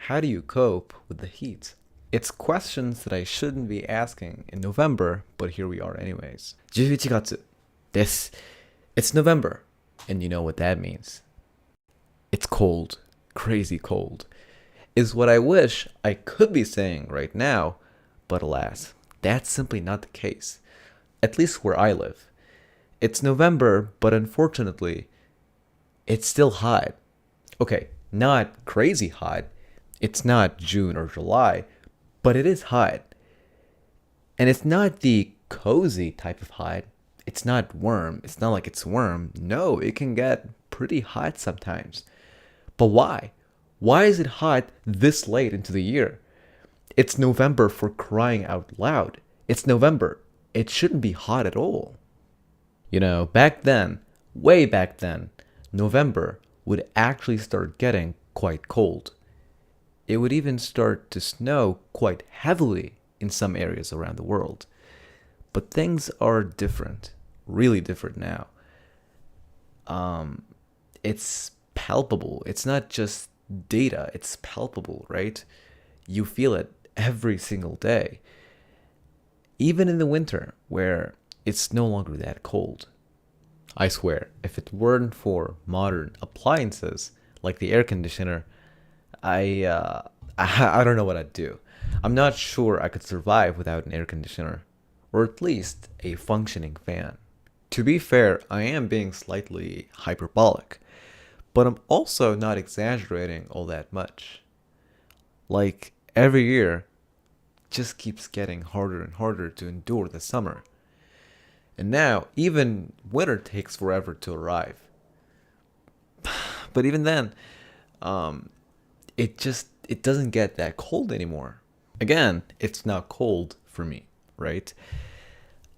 How do you cope with the heat? It's questions that I shouldn't be asking in November, but here we are anyways. 11月です. It's November, and you know what that means. It's cold, crazy cold, is what I wish I could be saying right now, but alas, that's simply not the case, at least where I live. It's November, but unfortunately, it's still hot. Okay, not crazy hot. It's not June or July, but it is hot. And it's not the cozy type of hot. It's not warm. It's not like it's warm. No, it can get pretty hot sometimes. But why? Why is it hot this late into the year? It's November, for crying out loud. It's November. It shouldn't be hot at all. You know, back then, way back then, November would actually start getting quite cold. It would even start to snow quite heavily in some areas around the world. But things are different, really different now. It's palpable. It's not just data, it's palpable, right? You feel it every single day. Even in the winter, where it's no longer that cold. I swear, if it weren't for modern appliances, like the air conditioner, I don't know what I'd do. I'm not sure I could survive without an air conditioner, or at least a functioning fan. To be fair, I am being slightly hyperbolic, but I'm also not exaggerating all that much. Like, every year just keeps getting harder and harder to endure the summer. And now, even winter takes forever to arrive. But even then, it doesn't get that cold anymore. Again, it's not cold for me, right?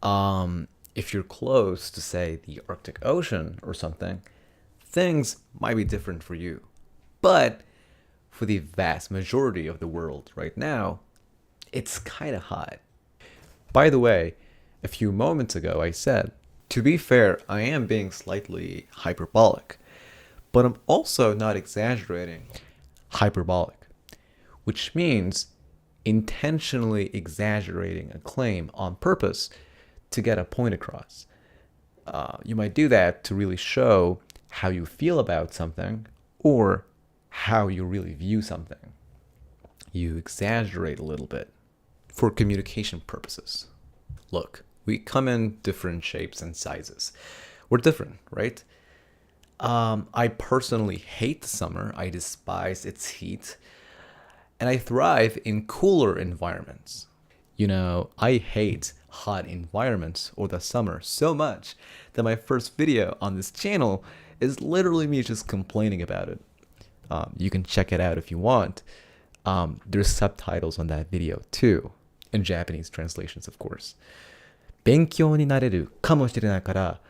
If you're close to, say, the Arctic Ocean or something, things might be different for you. But for the vast majority of the world right now, it's kind of hot. By the way, a few moments ago I said, to be fair, I am being slightly hyperbolic, but I'm also not exaggerating. Hyperbolic, which means intentionally exaggerating a claim on purpose to get a point across. You might do that to really show how you feel about something or how you really view something. You exaggerate a little bit for communication purposes. Look, we come in different shapes and sizes. We're different, right? I personally hate the summer. I despise its heat. And I thrive in cooler environments. You know, I hate hot environments or the summer so much that my first video on this channel is literally me just complaining about it. You can check it out if you want. There's subtitles on that video too, in Japanese translations, of course. 勉強になれるかもしれないから、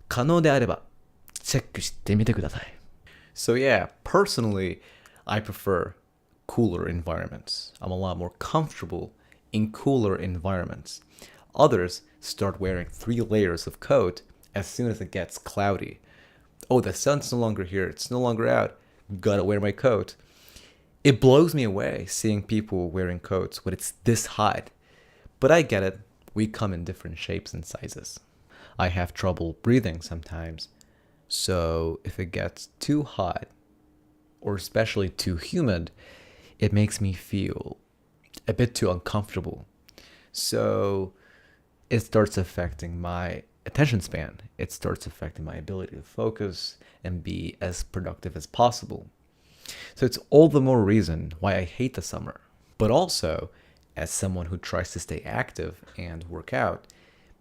可能であればチェックしてみてください. So yeah, personally, I prefer cooler environments. I'm a lot more comfortable in cooler environments. Others start wearing 3 layers of coat as soon as it gets cloudy. Oh, the sun's no longer here. It's no longer out. Gotta wear my coat. It blows me away seeing people wearing coats when it's this hot. But I get it. We come in different shapes and sizes. I have trouble breathing sometimes. So if it gets too hot, or especially too humid, it makes me feel a bit too uncomfortable. So it starts affecting my attention span. It starts affecting my ability to focus and be as productive as possible. So it's all the more reason why I hate the summer. But also, as someone who tries to stay active and work out,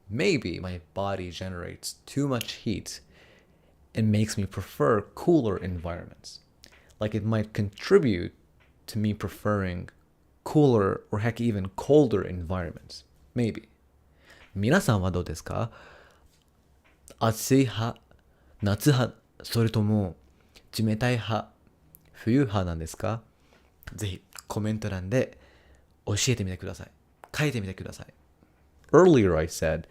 maybe my body generates too much heat and makes me prefer cooler environments. Like it might contribute to me preferring cooler or heck even colder environments. Maybe. 皆さんはどうですか？暑い派、夏派、それとも冷たい派、冬派なんですか？ぜひコメント欄で教えてみてください。書いてみてください。Earlier I said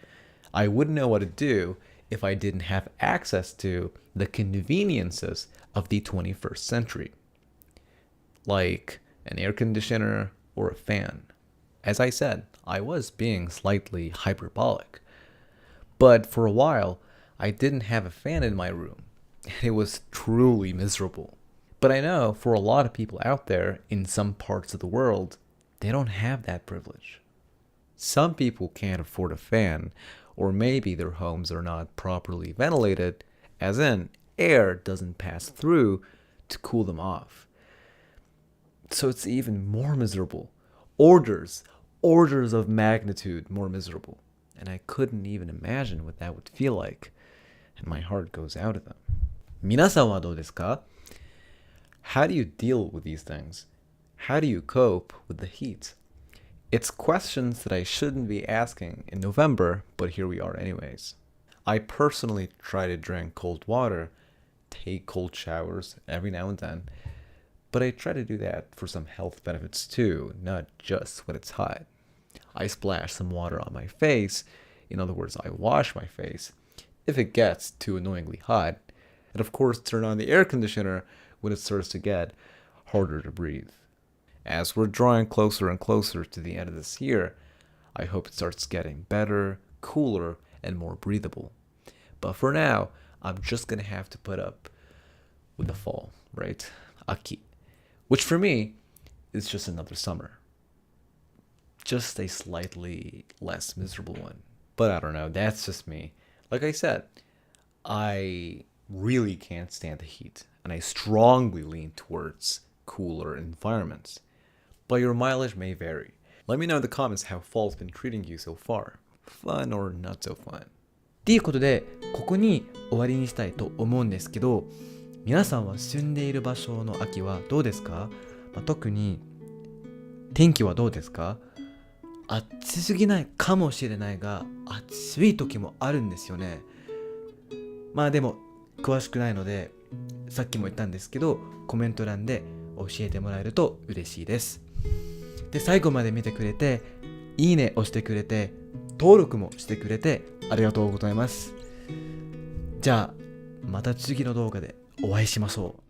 I wouldn't know what to do if I didn't have access to the conveniences of the 21st century. Like an air conditioner, or a fan. As I said, I was being slightly hyperbolic. But for a while, I didn't have a fan in my room, and it was truly miserable. But I know for a lot of people out there in some parts of the world, they don't have that privilege. Some people can't afford a fan, or maybe their homes are not properly ventilated, as in, air doesn't pass through to cool them off. So it's even more miserable. Orders of magnitude more miserable. And I couldn't even imagine what that would feel like. And my heart goes out to them. 皆さんはどうですか? How do you deal with these things? How do you cope with the heat? It's questions that I shouldn't be asking in November, but here we are anyways. I personally try to drink cold water, take cold showers every now and then, but I try to do that for some health benefits too, not just when it's hot. I splash some water on my face, in other words, I wash my face, if it gets too annoyingly hot, and of course turn on the air conditioner when it starts to get harder to breathe. As we're drawing closer and closer to the end of this year, I hope it starts getting better, cooler, and more breathable. But for now, I'm just gonna have to put up with the fall, right? Aki. Which for me is just another summer. Just a slightly less miserable one. But I don't know, that's just me. Like I said, I really can't stand the heat, and I strongly lean towards cooler environments. But your mileage may vary. Let me know in the comments how fall's been treating you so far. Fun or not so fun. ということで、ここに終わりにしたいと思うんですけど、皆さんは住んでいる場所の秋はどうですか？特に天気はどうですか？暑すぎないかもしれないが、暑い時もあるんですよね。でも詳しくないので、さっきも言ったんですけど、コメント欄で教えてもらえると嬉しいです。で、最後まで見てくれて、いいね押してくれて、登録もしてくれてありがとうございます。じゃあまた次の動画でお会いしましょう。